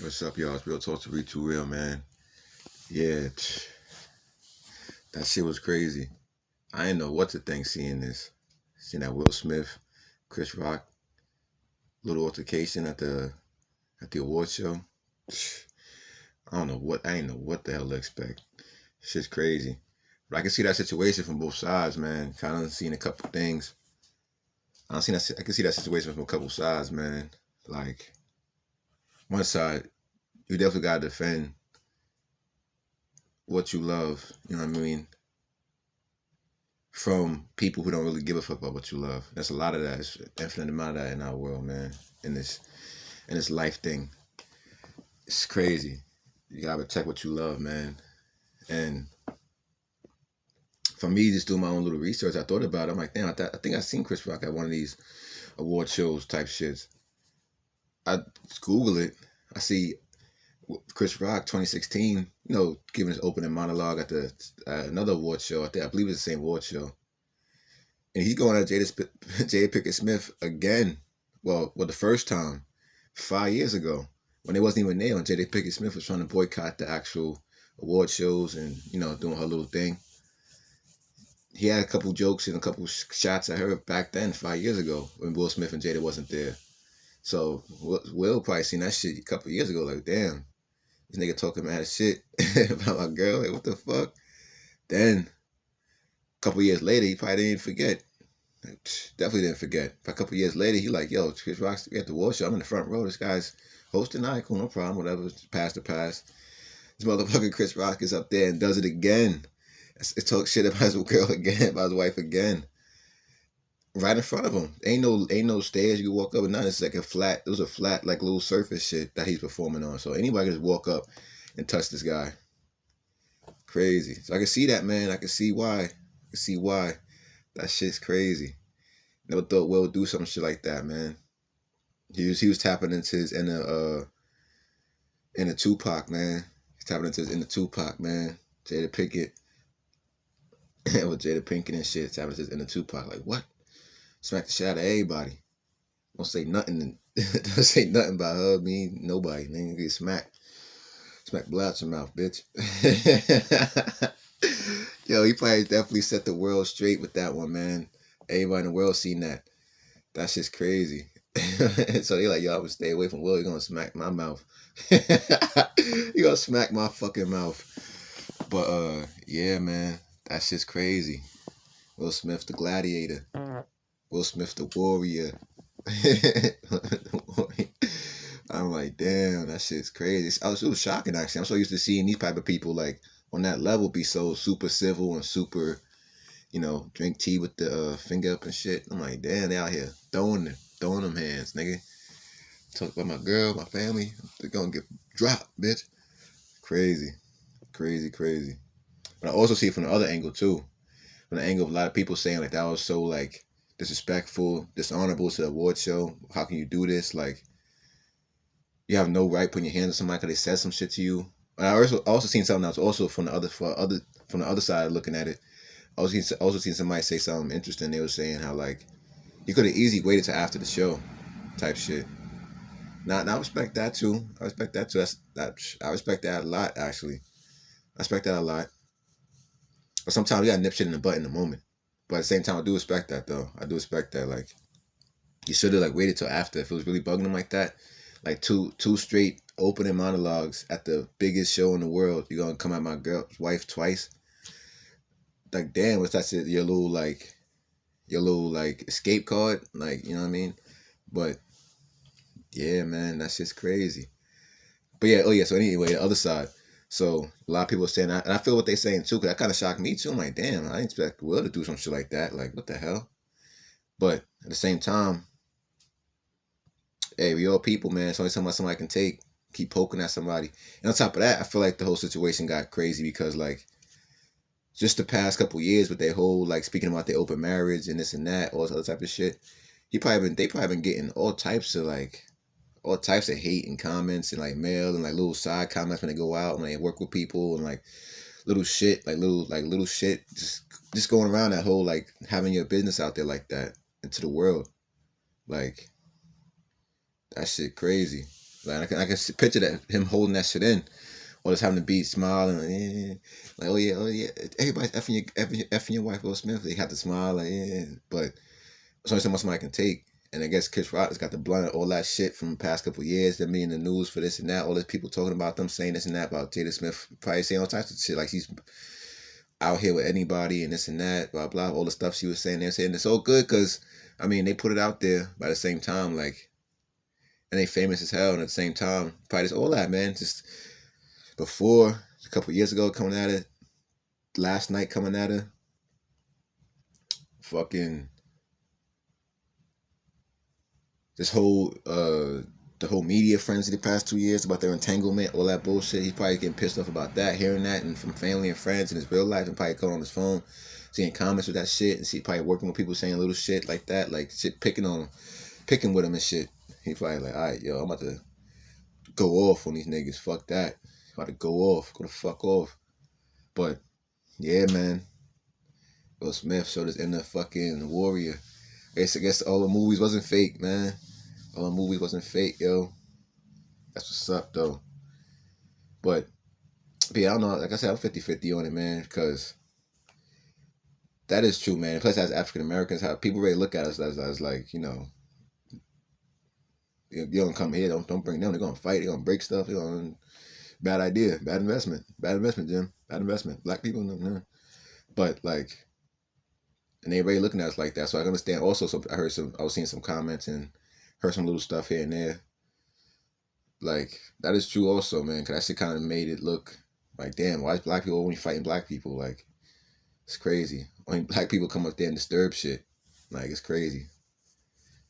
What's up, y'all? It's Real Talk to Reek2Real, man. Yeah, that shit was crazy. I didn't know what to think seeing this. Seeing that Will Smith, Chris Rock little altercation at the award show. I didn't know what the hell to expect. Shit's crazy. But I can see that situation from both sides, man. Kind of seeing a couple things. I can see that situation from a couple sides, man. Like one side, you definitely gotta defend what you love. You know what I mean? From people who don't really give a fuck about what you love. There's a lot of that. There's an infinite amount of that in our world, man. In this life thing. It's crazy. You gotta protect what you love, man. And for me, just doing my own little research, I thought about it. I'm like, damn, I think I seen Chris Rock at one of these award shows type shits. I Google it. I see Chris Rock 2016, giving his opening monologue at the another award show. I believe it's the same award show. And he's going at Jada Pinkett Smith again. Well, the first time, 5 years ago, when it wasn't even there, when Jada Pinkett Smith was trying to boycott the actual award shows and doing her little thing. He had a couple jokes and a couple shots at her back then, 5 years ago, when Will Smith and Jada wasn't there. So Will probably seen that shit a couple years ago. Like, damn, this nigga talking mad shit about my girl. Like, what the fuck? Then a couple years later, he probably didn't forget. Definitely didn't forget. A couple years later, he like, yo, Chris Rock's at the award show. I'm in the front row. This guy's hosting. All right, cool, no problem. Whatever. Pass to pass. This motherfucking Chris Rock is up there and does it again. It talks shit about his girl again, about his wife again. Right in front of him. Ain't no stairs you can walk up and nothing. It's like it was a flat, like little surface shit that he's performing on. So anybody can just walk up and touch this guy. Crazy. So I can see that, man. I can see why. I can see why. That shit's crazy. Never thought Will would do some shit like that, man. He was tapping into his inner Tupac, man. He's tapping into his inner Tupac, man. Jada Pinkett. With Jada Pinkett and shit, tapping into his inner Tupac. Like, what? Smack the shit out of everybody. Don't say nothing. Don't say nothing about her, me, nobody. Then you get smacked. Smack blood out your mouth, bitch. Yo, he probably definitely set the world straight with that one, man. Everybody in the world seen that. That shit's crazy. So they like, yo, I'm gonna stay away from Will. You're gonna smack my mouth. You gonna smack my fucking mouth. But yeah, man, that shit's crazy. Will Smith the gladiator. Will Smith the warrior. I'm like, damn, that shit's crazy. It was shocking, actually. I'm so used to seeing these type of people like on that level be so super civil and super, drink tea with the finger up and shit. I'm like, damn, they out here throwing them hands, nigga. Talk about my girl, my family. They're gonna get dropped, bitch. Crazy, crazy, crazy. But I also see it from the other angle too. From the angle of a lot of people saying like that was so like disrespectful, dishonorable to the award show. How can you do this? Like, you have no right putting your hands on somebody because they said some shit to you. And I also seen something else also from the other side looking at it. I also seen somebody say something interesting. They were saying how like you could have easily waited till after the show, type shit. Now I respect that too. I respect that too. I respect that a lot actually. I respect that a lot. But sometimes you gotta nip shit in the butt in the moment. But at the same time, I do respect that though. I do respect that. Like, you should have like waited till after if it was really bugging him like that. Like two straight opening monologues at the biggest show in the world. You're gonna come at my girl's wife twice. Like, damn, what's that? Your little escape card. Like, you know what I mean? But yeah, man, that's just crazy. But yeah, oh yeah. So anyway, the other side. So a lot of people are saying that, and I feel what they're saying too, because that kind of shocked me too. I'm like, damn, I didn't expect Will to do some shit like that. Like, what the hell? But at the same time, hey, we all people, man. It's only so much somebody can take. Keep poking at somebody. And on top of that, I feel like the whole situation got crazy because like just the past couple years with their whole like speaking about their open marriage and this and that, all this other type of shit. They probably been getting all types of hate and comments and like mail and like little side comments when they go out and they work with people and like little shit, little shit, just going around that whole like having your business out there like that into the world. Like, that shit crazy. Like I can picture that him holding that shit in, or just having to be smiling, like oh yeah, everybody's effing your wife Will Smith. They have to smile, like yeah, but it's only so much somebody can take. And I guess Chris Rock has got the blunt of all that shit from the past couple of years. Them being in the news for this and that. All these people talking about them saying this and that about Jada Smith. Probably saying all types of shit like she's out here with anybody and this and that. Blah blah. All the stuff she was saying. They're saying it's all good because I mean they put it out there. By the same time, like, and they famous as hell. And at the same time, probably just all that, man. Just before a couple of years ago coming at it. Last night coming at her. Fucking this whole the whole media frenzy the past 2 years about their entanglement, all that bullshit. He's probably getting pissed off about that, hearing that, and from family and friends in his real life, and probably calling on his phone, seeing comments with that shit, and see probably working with people saying little shit like that, like shit picking on him, picking with him and shit. He probably like, all right, yo, I'm about to go off on these niggas. Fuck that. I'm about to go off. Go the fuck off. But yeah, man. Will Smith showed his inner fucking warrior. I guess all the movies wasn't fake, man. All the movies wasn't fake, yo. That's what's up, though. But yeah, I don't know. Like I said, I'm 50-50 on it, man, because that is true, man. Plus, as African Americans, how people really look at us as like, you know, you don't come here, don't bring them. They're gonna fight. They're gonna break stuff. They're gonna bad idea, bad investment, Jim, bad investment. Black people, no. But like, and everybody looking at us like that. So I understand. Also, I was seeing some comments and heard some little stuff here and there. Like that is true, also, man. Cause that shit kind of made it look like, damn, why is black people only fighting black people? Like, it's crazy. Only black people come up there and disturb shit. Like, it's crazy.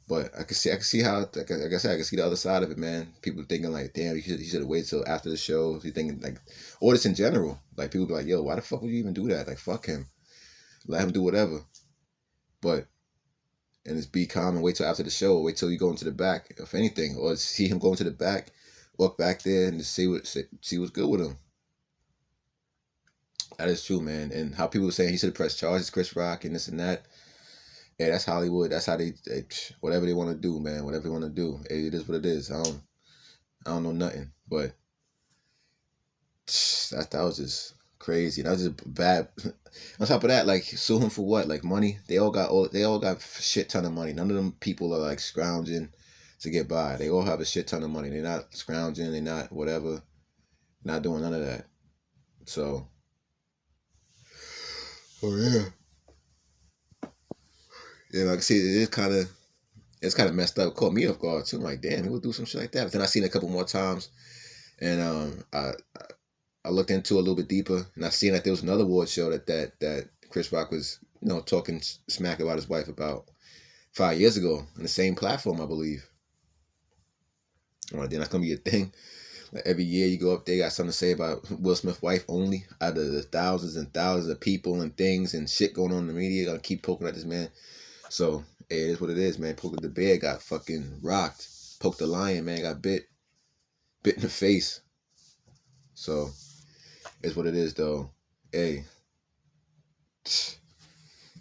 But I can see how, like I said, I can see the other side of it, man. People thinking like, damn, you should have waited till after the show. You thinking like, or just in general, like people be like, yo, why the fuck would you even do that? Like, fuck him, let him do whatever. But and just be calm and wait till after the show, or wait till you go into the back, if anything, or see him go into the back, walk back there and just see what's good with him. That is true, man. And how people were saying he should have pressed charges, Chris Rock, and this and that. Yeah, that's Hollywood. That's how they whatever they want to do, man. Whatever they want to do, it is what it is. I don't know nothing, but that was just crazy. That was just bad. On top of that, like sue him for what? Like money? They all got shit ton of money. None of them people are like scrounging to get by. They all have a shit ton of money. They're not scrounging. They're not whatever. Not doing none of that. So, oh yeah. Yeah, like I see, it's kind of messed up. It caught me off guard too. I'm like, damn, he would do some shit like that. But then I seen it a couple more times, and I looked into it a little bit deeper, and I seen that there was another award show that Chris Rock was talking smack about his wife about 5 years ago on the same platform, I believe. Then that's gonna be a thing. Like every year you go up there, you got something to say about Will Smith's wife only. Out of the thousands and thousands of people and things and shit going on in the media, gonna keep poking at this man. So hey, it is what it is, man. Poking the bear got fucking rocked. Poked the lion, man, got bit in the face. So it's what it is, though. Hey,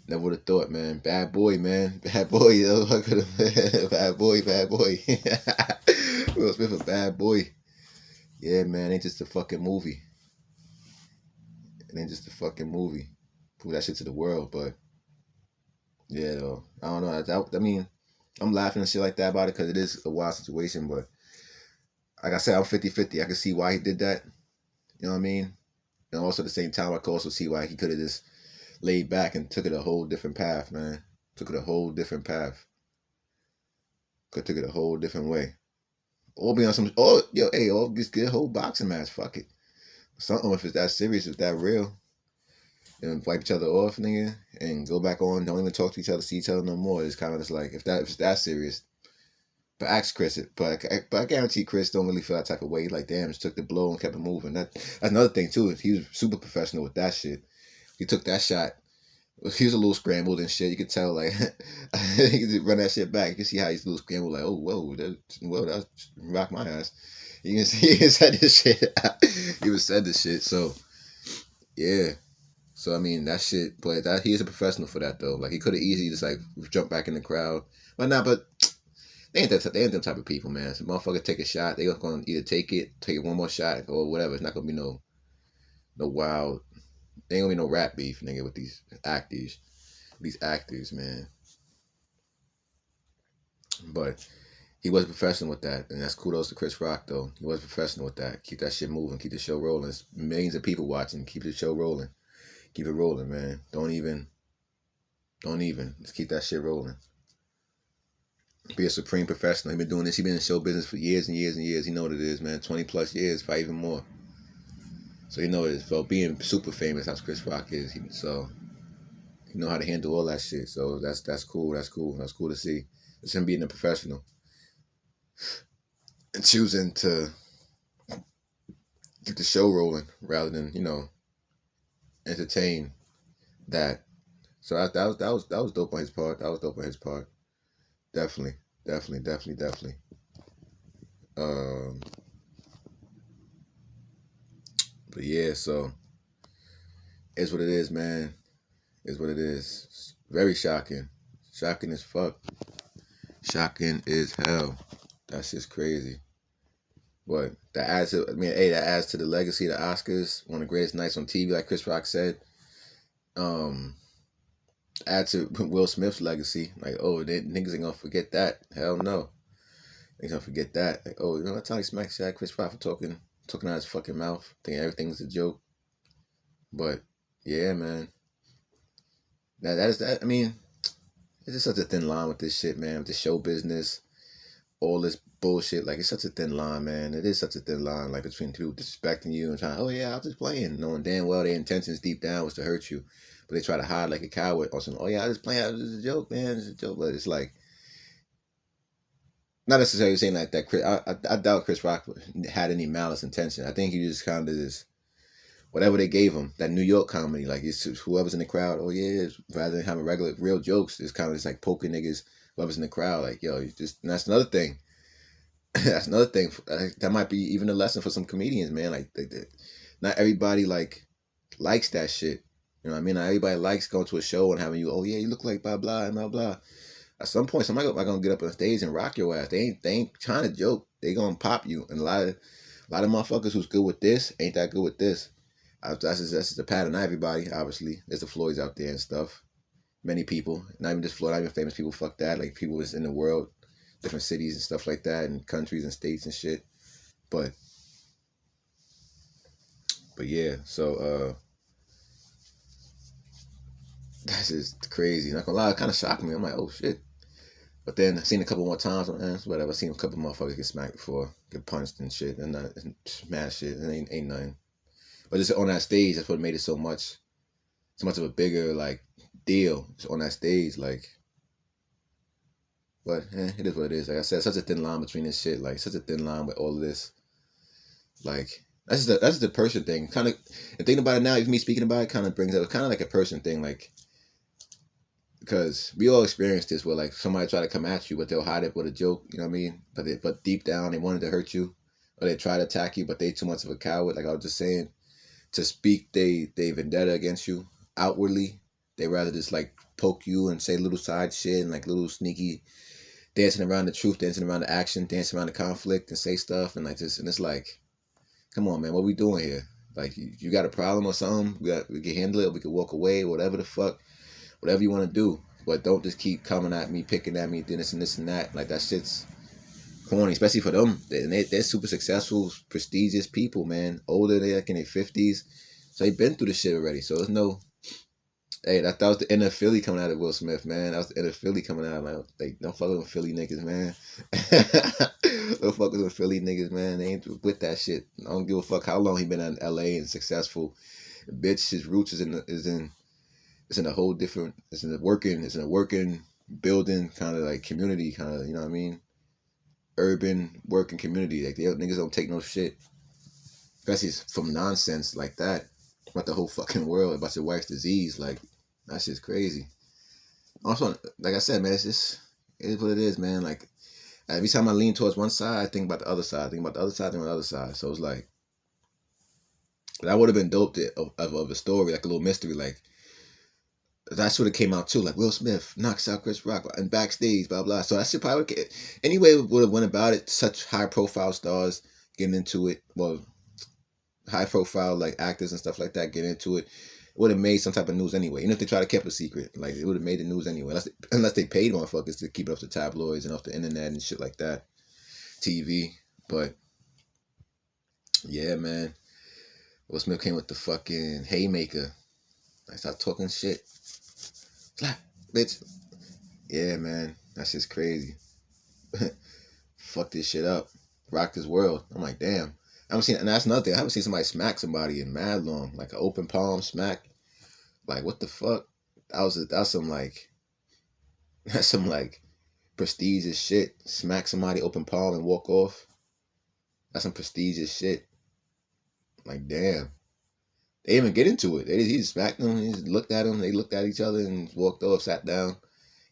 never would have thought, man. Bad boy, man. Bad boy, yo. Bad boy. Will Smith a bad boy. Yeah, man. It ain't just a fucking movie. It ain't just a fucking movie. Prove that shit to the world, but yeah, though. I don't know. I mean, I'm laughing and shit like that about it because it is a wild situation, but like I said, I'm 50-50. I can see why he did that. You know what I mean? And also at the same time, I can also see why he could have just laid back and took it a whole different path, man. Took it a whole different path. Could took it a whole different way. Or be on some, or just get a whole boxing match. Fuck it. Something if it's that serious, if that real. And wipe each other off, nigga, and go back on. Don't even talk to each other, see each other no more. It's kind of just like if it's that serious. But ask Chris it. But I guarantee Chris don't really feel that type of way. Like, damn, just took the blow and kept it moving. That's another thing too. He was super professional with that shit. He took that shot. He was a little scrambled and shit. You could tell, like, he could run that shit back. You can see how he's a little scrambled, like, oh, whoa, that rocked my ass. You can see he said this shit. He was said this shit. So, yeah. So, I mean, that shit, but he is a professional for that, though. Like, he could have easily just, like, jumped back in the crowd. But They ain't them type of people, man. So motherfucker take a shot, they gonna either take it one more shot, or whatever. It's not gonna be no wild. There ain't gonna be no rap beef, nigga, with these actors. These actors, man. But he was professional with that, and that's kudos to Chris Rock, though. He was professional with that. Keep that shit moving. Keep the show rolling. There's millions of people watching. Keep the show rolling. Keep it rolling, man. Don't even. Just keep that shit rolling. Be a supreme professional. He been doing this. He been in show business for years and years and years. He know what it is, man. 20 plus years, probably even more. So you know it is. So being super famous, that's Chris Rock is. So you know how to handle all that shit. So that's cool. That's cool. That's cool to see. It's him being a professional and choosing to keep the show rolling rather than entertain that. So that was dope on his part. That was dope on his part. Definitely. Um, but yeah, so it's what it is, man. It's what it is. It's very shocking. Shocking as fuck. Shocking as hell. That's just crazy. But that adds to, that adds to the legacy of the Oscars. One of the greatest nights on TV, like Chris Rock said. Add to Will Smith's legacy. Like, oh, niggas ain't gonna forget that. Hell no. They ain't gonna forget that. Like, oh, that time he smacked Chris Rock for talking out his fucking mouth, thinking everything's a joke. But yeah, man. That is that. It's just such a thin line with this shit, man. With the show business, all this bullshit. Like, it's such a thin line, man. It is such a thin line, like, between people disrespecting you and trying, oh yeah, I was just playing, knowing damn well their intentions deep down was to hurt you, but they try to hide like a coward or something. Oh yeah, I was just playing. It was just a joke, man. It's a joke, but it's like not necessarily saying like that. I doubt Chris Rock had any malice intention. I think he just kind of just whatever they gave him, that New York comedy, like it's whoever's in the crowd. Oh yeah, rather than having regular real jokes, it's kind of just like poking niggas. Whoever's in the crowd, like yo, you just. And that's another thing. That's another thing. That might be even a lesson for some comedians, man. Like not everybody likes that shit. You know what I mean? Not everybody likes going to a show and having you. Oh yeah, you look like blah blah and blah blah. At some point, somebody gonna get up on stage and rock your ass. They ain't trying to joke. They gonna pop you. And a lot of motherfuckers who's good with this ain't that good with this. That's just a pattern. Not everybody, obviously. There's the Floyds out there and stuff. Many people, not even just Floyd, not even famous people. Fuck that. Like people that's in the world, different cities and stuff like that, and countries and states and shit. But yeah. So that's just crazy. Not gonna lie, it kind of shocked me. I'm like, oh shit. But then I seen a couple more times on whatever. I seen a couple motherfuckers get smacked before, get punched and shit, and smash shit, and ain't nothing. But just on that stage, that's what made it so much of a bigger deal. Just on that stage, but it is what it is. Like I said, such a thin line between this shit. Like such a thin line with all of this. Like that's the person thing. Kind of, and thinking about it now, even me speaking about it, kind of brings up kind of like a person thing. Like because we all experience this where somebody try to come at you, but they'll hide it with a joke. You know what I mean? But deep down, they wanted to hurt you, or they try to attack you, but they too much of a coward. Like I was just saying, to speak they vendetta against you outwardly. They rather just poke you and say little side shit and little sneaky dancing around the truth, dancing around the action, dancing around the conflict, and say stuff and it's like, come on, man, what we doing here? Like you got a problem or something? We can handle it. We can walk away. Whatever the fuck, whatever you want to do. But don't just keep coming at me, picking at me, doing this and this and that. Like that shit's corny, especially for them. They're super successful, prestigious people, man. Older, they're in their 50s, so they've been through the shit already. So there's no. Hey, that was the inner Philly coming out of Will Smith, man. That was the inner Philly coming out. Like, don't fuck with Philly niggas, man. Don't fuck with Philly niggas, man. They ain't with that shit. I don't give a fuck how long he been in LA and successful. Bitch, his roots is in a whole different. It's in a working building kind of community kind of. You know what I mean? Urban working community. Like niggas don't take no shit, especially from nonsense like that. About the whole fucking world, about your wife's disease, that's just crazy. Also, like I said, man, it is what it is, man. Like every time I lean towards one side, I think about the other side. I think about the other side, think about the other side. So it's like that would have been dope of a story, like a little mystery, like that's what it came out too. Like Will Smith knocks out Chris Rock and backstage, blah blah. So that shit probably anyway would have went about it. Such high profile stars getting into it. Well, high profile like actors and stuff like that getting into it. Would have made some type of news anyway. Even if they try to keep it secret, like it would have made the news anyway. Unless they paid motherfuckers to keep it off the tabloids and off the internet and shit like that, TV. But yeah, man, Will Smith came with the fucking haymaker. I start talking shit. Slap, bitch. Yeah, man, that's just crazy. Fuck this shit up. Rocked his world. I'm like, damn. I haven't seen, and that's another thing. I haven't seen somebody smack somebody in mad long, like an open palm smack. Like, what the fuck? That's some like, that's some like prestigious shit. Smack somebody open palm and walk off. That's some prestigious shit. Like, damn. They didn't even get into it. He just smacked them. He just looked at them. They looked at each other and walked off, sat down,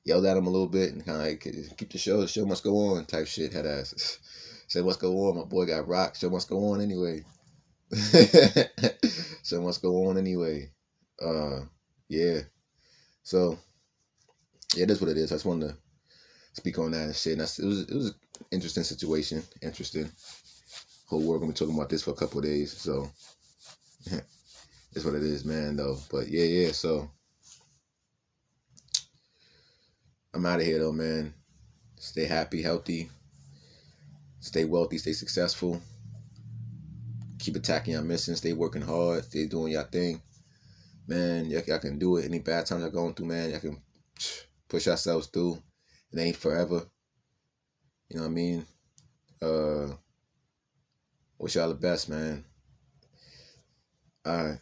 yelled at him a little bit, and kind of like, keep the show. The show must go on type shit. Had ass. Said, what's go on? My boy got rocked. Show must go on anyway. Show must go on anyway. Yeah. So, yeah, that's what it is. I just wanted to speak on that and shit. And it was an interesting situation. Interesting. Whole world gonna be talking about this for a couple of days. So, it's what it is, man, though. But yeah. So, I'm out of here, though, man. Stay happy, healthy. Stay wealthy, stay successful. Keep attacking your missions. Stay working hard. Stay doing your thing. Man, y'all can do it. Any bad times y'all going through, man, y'all can push yourselves through. It ain't forever. You know what I mean? Wish y'all the best, man. All right.